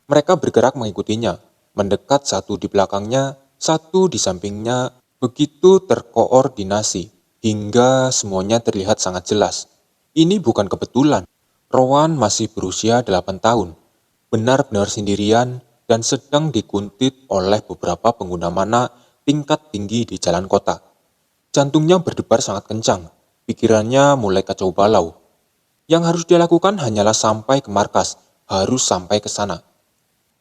Mereka bergerak mengikutinya, mendekat satu di belakangnya, satu di sampingnya, begitu terkoordinasi, hingga semuanya terlihat sangat jelas. Ini bukan kebetulan. Rowan masih berusia 8 tahun, benar-benar sendirian dan sedang dikuntit oleh beberapa pengguna mana tingkat tinggi di jalan kota. Jantungnya berdebar sangat kencang, pikirannya mulai kacau balau. Yang harus dia lakukan hanyalah sampai ke markas, harus sampai ke sana.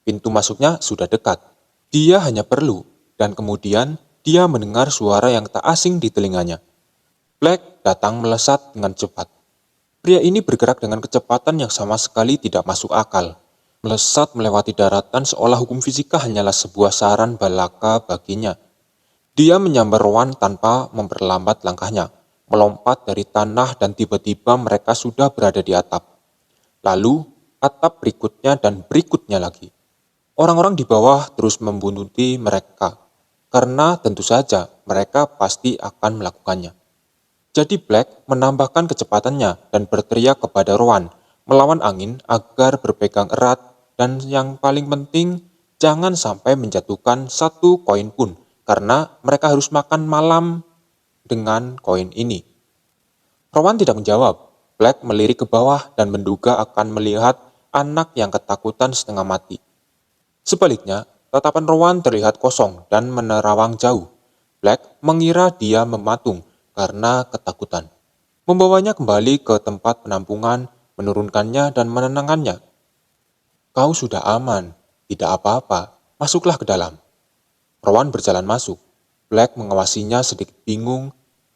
Pintu masuknya sudah dekat. Dia hanya perlu, dan kemudian dia mendengar suara yang tak asing di telinganya. Black datang melesat dengan cepat. Pria ini bergerak dengan kecepatan yang sama sekali tidak masuk akal. Melesat melewati daratan seolah hukum fisika hanyalah sebuah saran balaka baginya. Dia menyambar Rowan tanpa memperlambat langkahnya, melompat dari tanah dan tiba-tiba mereka sudah berada di atap. Lalu, atap berikutnya dan berikutnya lagi. Orang-orang di bawah terus membuntuti mereka, karena tentu saja mereka pasti akan melakukannya. Jadi Black menambahkan kecepatannya dan berteriak kepada Rowan, melawan angin agar berpegang erat dan yang paling penting, jangan sampai menjatuhkan satu koin pun, karena mereka harus makan malam dengan koin ini. Rowan tidak menjawab. Black melirik ke bawah dan menduga akan melihat anak yang ketakutan setengah mati. Sebaliknya, tatapan Rowan terlihat kosong dan menerawang jauh. Black mengira dia mematung karena ketakutan. Membawanya kembali ke tempat penampungan, menurunkannya dan menenangkannya. Kau sudah aman, tidak apa-apa, masuklah ke dalam. Rowan berjalan masuk. Black mengawasinya sedikit bingung,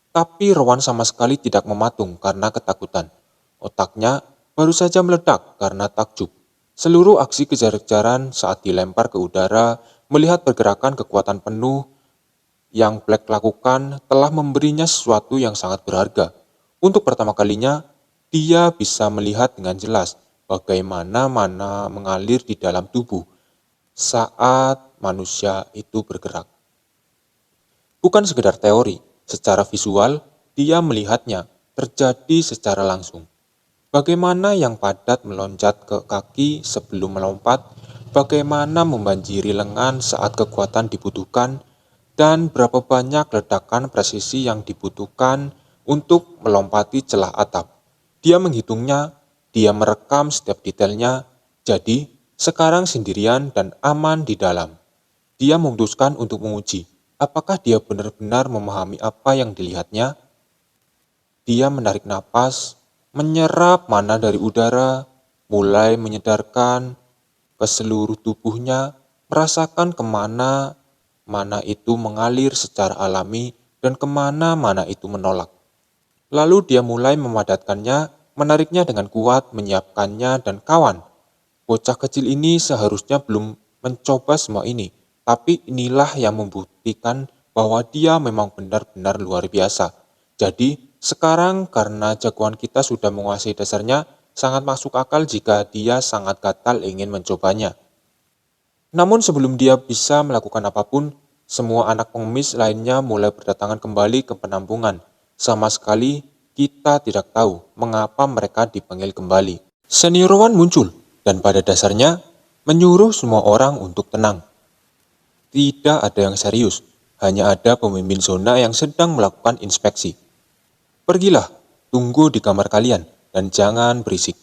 tapi Rowan sama sekali tidak mematung karena ketakutan. Otaknya baru saja meledak karena takjub. Seluruh aksi kejar-kejaran saat dilempar ke udara, melihat pergerakan kekuatan penuh yang Black lakukan telah memberinya sesuatu yang sangat berharga. Untuk pertama kalinya, dia bisa melihat dengan jelas bagaimana mana mengalir di dalam tubuh saat manusia itu bergerak. Bukan sekedar teori, secara visual dia melihatnya terjadi secara langsung. Bagaimana yang padat meloncat ke kaki sebelum melompat, bagaimana membanjiri lengan saat kekuatan dibutuhkan, dan berapa banyak ledakan presisi yang dibutuhkan untuk melompati celah atap. Dia menghitungnya, dia merekam setiap detailnya, jadi sekarang sendirian dan aman di dalam. Dia memutuskan untuk menguji, apakah dia benar-benar memahami apa yang dilihatnya. Dia menarik napas, menyerap mana dari udara, mulai menyedarkan ke seluruh tubuhnya, merasakan kemana mana itu mengalir secara alami dan kemana mana itu menolak. Lalu dia mulai memadatkannya, menariknya dengan kuat, menyiapkannya dan kawan. Bocah kecil ini seharusnya belum mencoba semua ini, tapi inilah yang membuktikan bahwa dia memang benar-benar luar biasa. Jadi, sekarang karena jagoan kita sudah menguasai dasarnya, sangat masuk akal jika dia sangat gatal ingin mencobanya. Namun sebelum dia bisa melakukan apapun, semua anak pengemis lainnya mulai berdatangan kembali ke penampungan. Sama sekali kita tidak tahu mengapa mereka dipanggil kembali. Senior Rowan muncul dan pada dasarnya menyuruh semua orang untuk tenang. Tidak ada yang serius, hanya ada pemimpin zona yang sedang melakukan inspeksi. Pergilah, tunggu di kamar kalian, dan jangan berisik.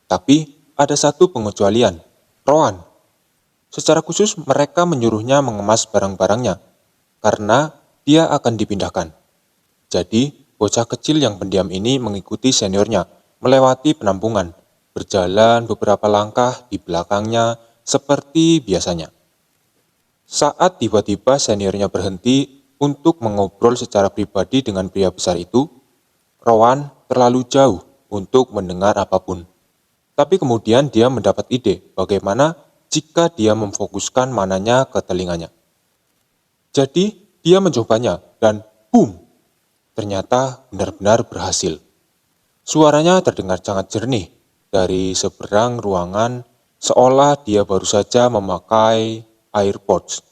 Tapi ada satu pengecualian, Rowan. Secara khusus mereka menyuruhnya mengemas barang-barangnya, karena dia akan dipindahkan. Jadi, bocah kecil yang pendiam ini mengikuti seniornya, melewati penampungan, berjalan beberapa langkah di belakangnya seperti biasanya. Saat tiba-tiba seniornya berhenti untuk mengobrol secara pribadi dengan pria besar itu, Rowan terlalu jauh untuk mendengar apapun. Tapi kemudian dia mendapat ide bagaimana jika dia memfokuskan mananya ke telinganya. Jadi dia mencobanya dan boom, ternyata benar-benar berhasil. Suaranya terdengar sangat jernih dari seberang ruangan seolah dia baru saja memakai AirPods.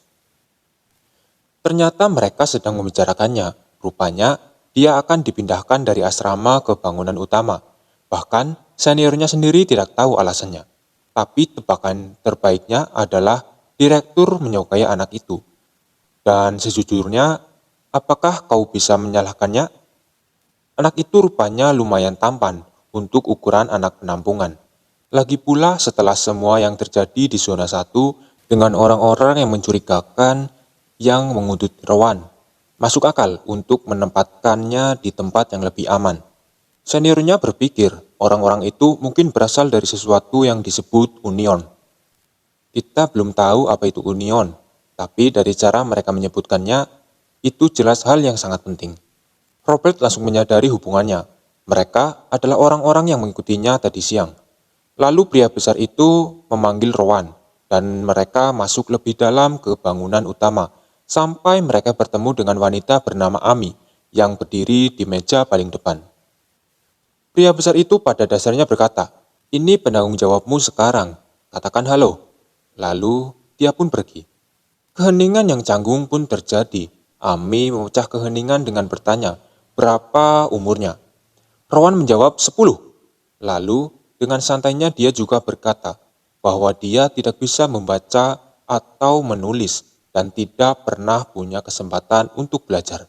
Ternyata mereka sedang membicarakannya. Rupanya dia akan dipindahkan dari asrama ke bangunan utama. Bahkan seniornya sendiri tidak tahu alasannya. Tapi tebakan terbaiknya adalah direktur menyukai anak itu. Dan sejujurnya, apakah kau bisa menyalahkannya? Anak itu rupanya lumayan tampan untuk ukuran anak penampungan. Lagi pula setelah semua yang terjadi di zona 1 dengan orang-orang yang mencurigakan yang menguntit Rowan, masuk akal untuk menempatkannya di tempat yang lebih aman. Seniornya berpikir orang-orang itu mungkin berasal dari sesuatu yang disebut union. Kita belum tahu apa itu union, tapi dari cara mereka menyebutkannya, itu jelas hal yang sangat penting. Robert langsung menyadari hubungannya. Mereka adalah orang-orang yang mengikutinya tadi siang. Lalu pria besar itu memanggil Rowan, dan mereka masuk lebih dalam ke bangunan utama, sampai mereka bertemu dengan wanita bernama Ami, yang berdiri di meja paling depan. Pria besar itu pada dasarnya berkata, "Ini penanggung jawabmu sekarang, katakan halo." Lalu dia pun pergi. Keheningan yang canggung pun terjadi. Ami memecah keheningan dengan bertanya, "Berapa umurnya?" Rowan menjawab 10. Lalu dengan santainya dia juga berkata bahwa dia tidak bisa membaca atau menulis dan tidak pernah punya kesempatan untuk belajar.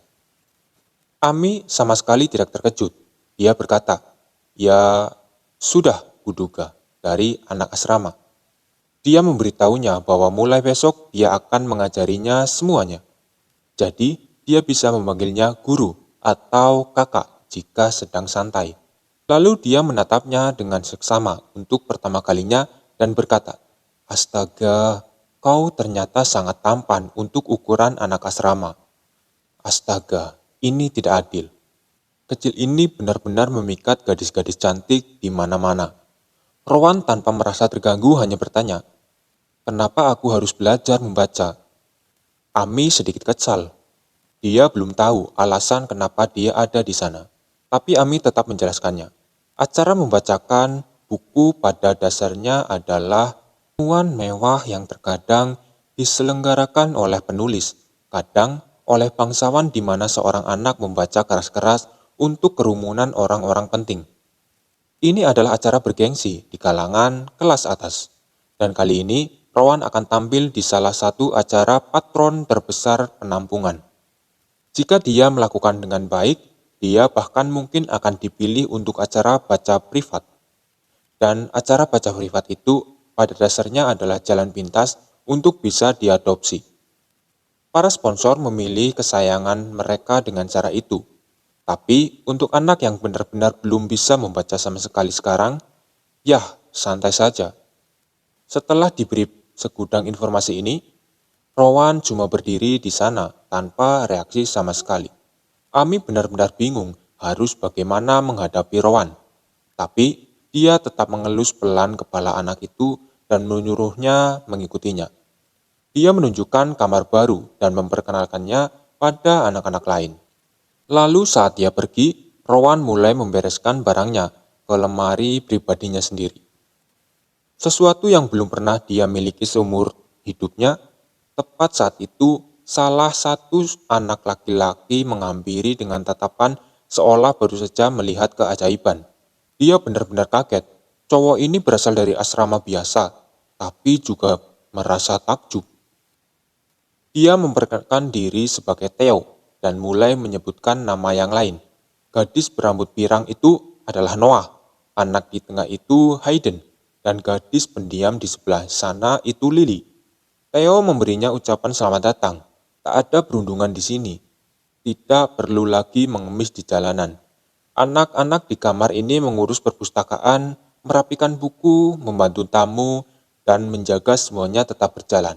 Ami sama sekali tidak terkejut. Dia berkata, "Ya, sudah kuduga dari anak asrama." Dia memberitahunya bahwa mulai besok dia akan mengajarinya semuanya. Jadi, dia bisa memanggilnya guru atau kakak jika sedang santai. Lalu dia menatapnya dengan seksama untuk pertama kalinya dan berkata, "Astaga, kau ternyata sangat tampan untuk ukuran anak asrama. Astaga, ini tidak adil." Kecil ini benar-benar memikat gadis-gadis cantik di mana-mana. Rowan tanpa merasa terganggu hanya bertanya, "Kenapa aku harus belajar membaca?" Ami sedikit kesal. Dia belum tahu alasan kenapa dia ada di sana. Tapi Ami tetap menjelaskannya. Acara membacakan buku pada dasarnya adalah temuan mewah yang terkadang diselenggarakan oleh penulis, kadang oleh bangsawan di mana seorang anak membaca keras-keras untuk kerumunan orang-orang penting. Ini adalah acara bergengsi di kalangan kelas atas. Dan kali ini, Rowan akan tampil di salah satu acara patron terbesar penampungan. Jika dia melakukan dengan baik, dia bahkan mungkin akan dipilih untuk acara baca privat. Dan acara baca privat itu pada dasarnya adalah jalan pintas untuk bisa diadopsi. Para sponsor memilih kesayangan mereka dengan cara itu. Tapi untuk anak yang benar-benar belum bisa membaca sama sekali sekarang, ya santai saja. Setelah diberi segudang informasi ini, Rowan cuma berdiri di sana tanpa reaksi sama sekali. Ami benar-benar bingung harus bagaimana menghadapi Rowan. Tapi dia tetap mengelus pelan kepala anak itu dan menyuruhnya mengikutinya. Dia menunjukkan kamar baru dan memperkenalkannya pada anak-anak lain. Lalu saat dia pergi, Rowan mulai membereskan barangnya ke lemari pribadinya sendiri. Sesuatu yang belum pernah dia miliki seumur hidupnya, tepat saat itu salah satu anak laki-laki menghampiri dengan tatapan seolah baru saja melihat keajaiban. Dia benar-benar kaget. Cowok ini berasal dari asrama biasa, tapi juga merasa takjub. Dia memperkenalkan diri sebagai Theo dan mulai menyebutkan nama yang lain. Gadis berambut pirang itu adalah Noah, anak di tengah itu Hayden, dan gadis pendiam di sebelah sana itu Lily. Theo memberinya ucapan selamat datang. Tak ada perundungan di sini. Tidak perlu lagi mengemis di jalanan. Anak-anak di kamar ini mengurus perpustakaan, merapikan buku, membantu tamu, dan menjaga semuanya tetap berjalan.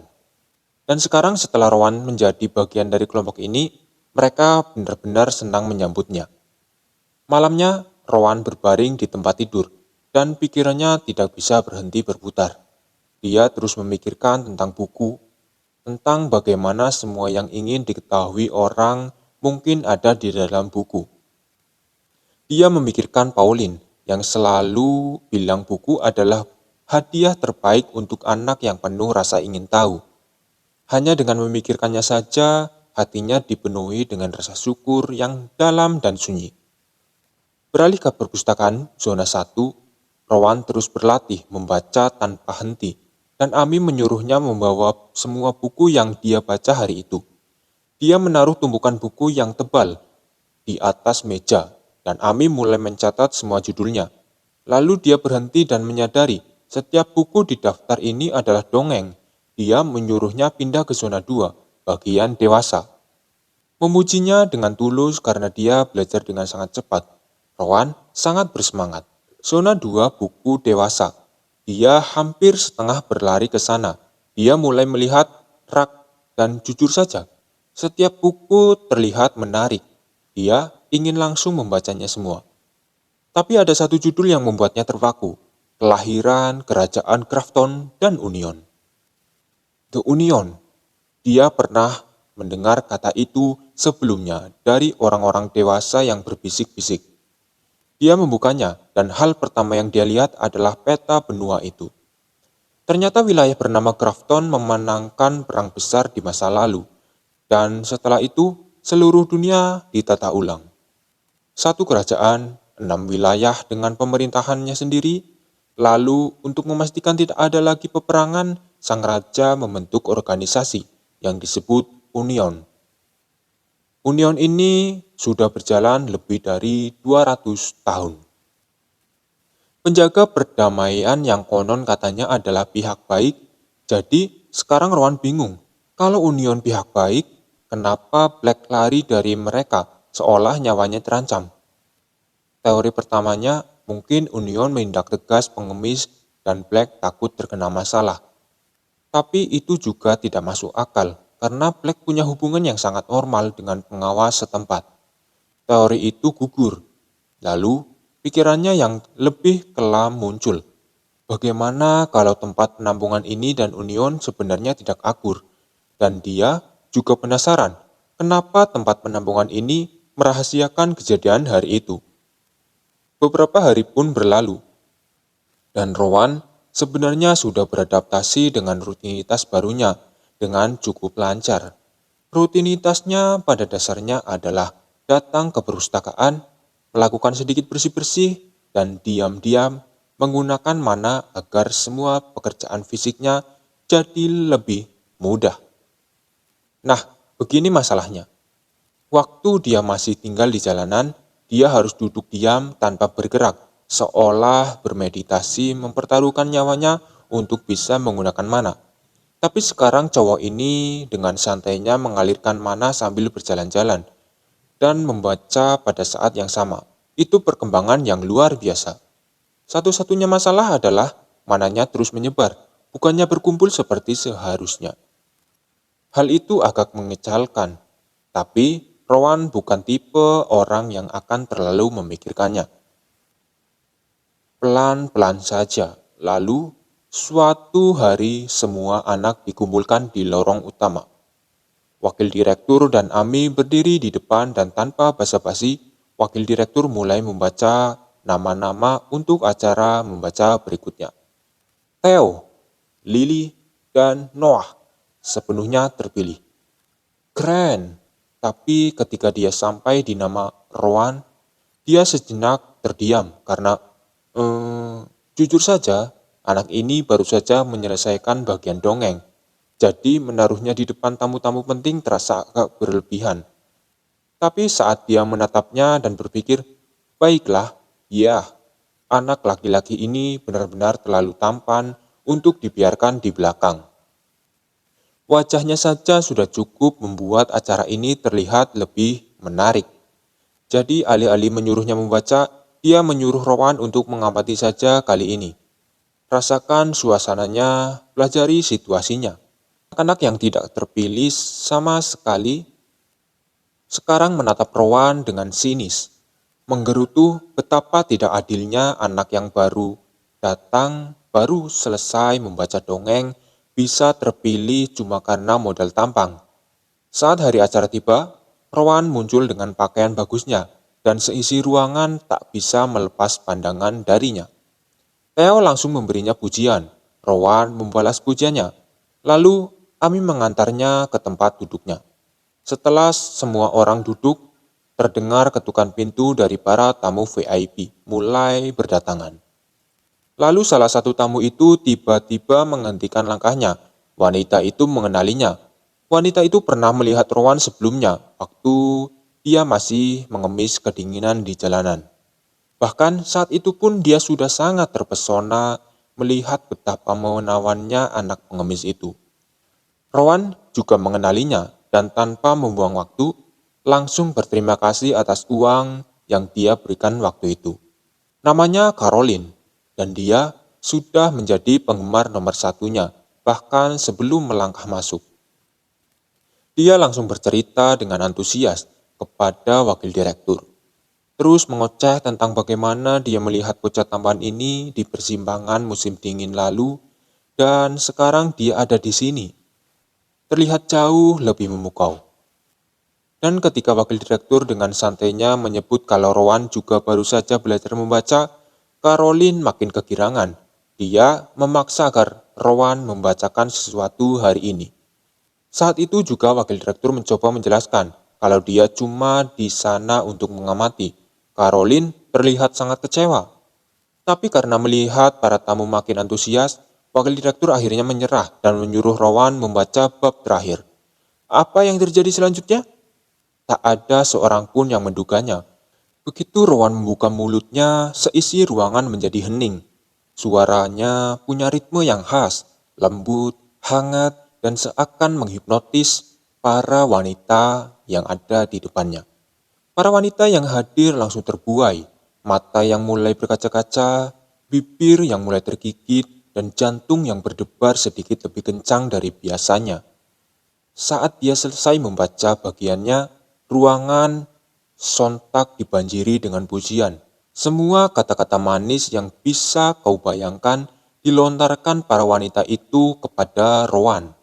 Dan sekarang setelah Rowan menjadi bagian dari kelompok ini, mereka benar-benar senang menyambutnya. Malamnya, Rowan berbaring di tempat tidur, dan pikirannya tidak bisa berhenti berputar. Dia terus memikirkan tentang buku, tentang bagaimana semua yang ingin diketahui orang mungkin ada di dalam buku. Dia memikirkan Pauline yang selalu bilang buku adalah hadiah terbaik untuk anak yang penuh rasa ingin tahu. Hanya dengan memikirkannya saja, hatinya dipenuhi dengan rasa syukur yang dalam dan sunyi. Beralih ke perpustakaan zona 1, Rowan terus berlatih membaca tanpa henti, dan Ami menyuruhnya membawa semua buku yang dia baca hari itu. Dia menaruh tumpukan buku yang tebal di atas meja, dan Ami mulai mencatat semua judulnya. Lalu dia berhenti dan menyadari setiap buku di daftar ini adalah dongeng. Dia menyuruhnya pindah ke zona 2, bagian dewasa. Memujinya dengan tulus karena dia belajar dengan sangat cepat. Rowan sangat bersemangat. Zona 2 buku dewasa. Dia hampir setengah berlari ke sana. Dia mulai melihat rak dan jujur saja, setiap buku terlihat menarik. Dia ingin langsung membacanya semua. Tapi ada satu judul yang membuatnya terpaku. Kelahiran Kerajaan Grafton dan Union. The Union. Dia pernah mendengar kata itu sebelumnya dari orang-orang dewasa yang berbisik-bisik. Dia membukanya dan hal pertama yang dia lihat adalah peta benua itu. Ternyata wilayah bernama Grafton memenangkan perang besar di masa lalu. Dan setelah itu seluruh dunia ditata ulang. Satu kerajaan, 6 wilayah dengan pemerintahannya sendiri. Lalu untuk memastikan tidak ada lagi peperangan, sang raja membentuk organisasi yang disebut Union. Union ini sudah berjalan lebih dari 200 tahun. Penjaga perdamaian yang konon katanya adalah pihak baik, jadi sekarang Rowan bingung. Kalau Union pihak baik, kenapa Black lari dari mereka seolah nyawanya terancam? Teori pertamanya, mungkin Union menindak tegas pengemis dan Black takut terkena masalah. Tapi itu juga tidak masuk akal, karena Black punya hubungan yang sangat normal dengan pengawas setempat. Teori itu gugur. Lalu, pikirannya yang lebih kelam muncul. Bagaimana kalau tempat penampungan ini dan Union sebenarnya tidak akur? Dan dia juga penasaran, kenapa tempat penampungan ini merahasiakan kejadian hari itu. Beberapa hari pun berlalu, dan Rowan sebenarnya sudah beradaptasi dengan rutinitas barunya dengan cukup lancar. Rutinitasnya pada dasarnya adalah datang ke perpustakaan, melakukan sedikit bersih-bersih, dan diam-diam menggunakan mana agar semua pekerjaan fisiknya jadi lebih mudah. Nah, begini masalahnya. Waktu dia masih tinggal di jalanan, dia harus duduk diam tanpa bergerak, seolah bermeditasi mempertaruhkan nyawanya untuk bisa menggunakan mana. Tapi sekarang cowok ini dengan santainya mengalirkan mana sambil berjalan-jalan dan membaca pada saat yang sama. Itu perkembangan yang luar biasa. Satu-satunya masalah adalah mananya terus menyebar, bukannya berkumpul seperti seharusnya. Hal itu agak mengecalkan, tapi Rowan bukan tipe orang yang akan terlalu memikirkannya. Pelan-pelan saja, lalu suatu hari semua anak dikumpulkan di lorong utama. Wakil direktur dan Ami berdiri di depan dan tanpa basa-basi, wakil direktur mulai membaca nama-nama untuk acara membaca berikutnya. Theo, Lily, dan Noah sepenuhnya terpilih. Keren, tapi ketika dia sampai di nama Rowan, dia sejenak terdiam karena jujur saja, anak ini baru saja menyelesaikan bagian dongeng. Jadi menaruhnya di depan tamu-tamu penting terasa agak berlebihan. Tapi saat dia menatapnya dan berpikir, baiklah, ya, anak laki-laki ini benar-benar terlalu tampan untuk dibiarkan di belakang. Wajahnya saja sudah cukup membuat acara ini terlihat lebih menarik. Jadi alih-alih menyuruhnya membaca, dia menyuruh Rowan untuk mengamati saja kali ini. Rasakan suasananya, pelajari situasinya. Anak yang tidak terpilih sama sekali sekarang menatap Rowan dengan sinis, menggerutu betapa tidak adilnya anak yang baru datang, baru selesai membaca dongeng, bisa terpilih cuma karena modal tampang. Saat hari acara tiba, Rowan muncul dengan pakaian bagusnya, dan seisi ruangan tak bisa melepas pandangan darinya. Theo langsung memberinya pujian, Rowan membalas pujiannya, lalu Ami mengantarnya ke tempat duduknya. Setelah semua orang duduk, terdengar ketukan pintu dari para tamu VIP mulai berdatangan. Lalu salah satu tamu itu tiba-tiba menghentikan langkahnya. Wanita itu mengenalinya. Wanita itu pernah melihat Rowan sebelumnya waktu dia masih mengemis kedinginan di jalanan. Bahkan saat itu pun dia sudah sangat terpesona melihat betapa menawannya anak pengemis itu. Rowan juga mengenalinya dan tanpa membuang waktu, langsung berterima kasih atas uang yang dia berikan waktu itu. Namanya Caroline, dan dia sudah menjadi penggemar nomor satunya, bahkan sebelum melangkah masuk. Dia langsung bercerita dengan antusias kepada wakil direktur. Terus mengoceh tentang bagaimana dia melihat bocah tampan ini di persimpangan musim dingin lalu, dan sekarang dia ada di sini. Terlihat jauh lebih memukau. Dan ketika wakil direktur dengan santainya menyebut kalau Rowan juga baru saja belajar membaca, Caroline makin kegirangan. Dia memaksa agar Rowan membacakan sesuatu hari ini. Saat itu juga wakil direktur mencoba menjelaskan kalau dia cuma di sana untuk mengamati. Caroline terlihat sangat kecewa. Tapi karena melihat para tamu makin antusias, wakil direktur akhirnya menyerah dan menyuruh Rowan membaca bab terakhir. Apa yang terjadi selanjutnya? Tak ada seorang pun yang menduganya. Begitu Rowan membuka mulutnya, seisi ruangan menjadi hening. Suaranya punya ritme yang khas, lembut, hangat, dan seakan menghipnotis para wanita yang ada di depannya. Para wanita yang hadir langsung terbuai, mata yang mulai berkaca-kaca, bibir yang mulai tergigit, dan jantung yang berdebar sedikit lebih kencang dari biasanya. Saat dia selesai membaca bagiannya, ruangan sontak dibanjiri dengan pujian. Semua kata-kata manis yang bisa kau bayangkan dilontarkan para wanita itu kepada Rowan.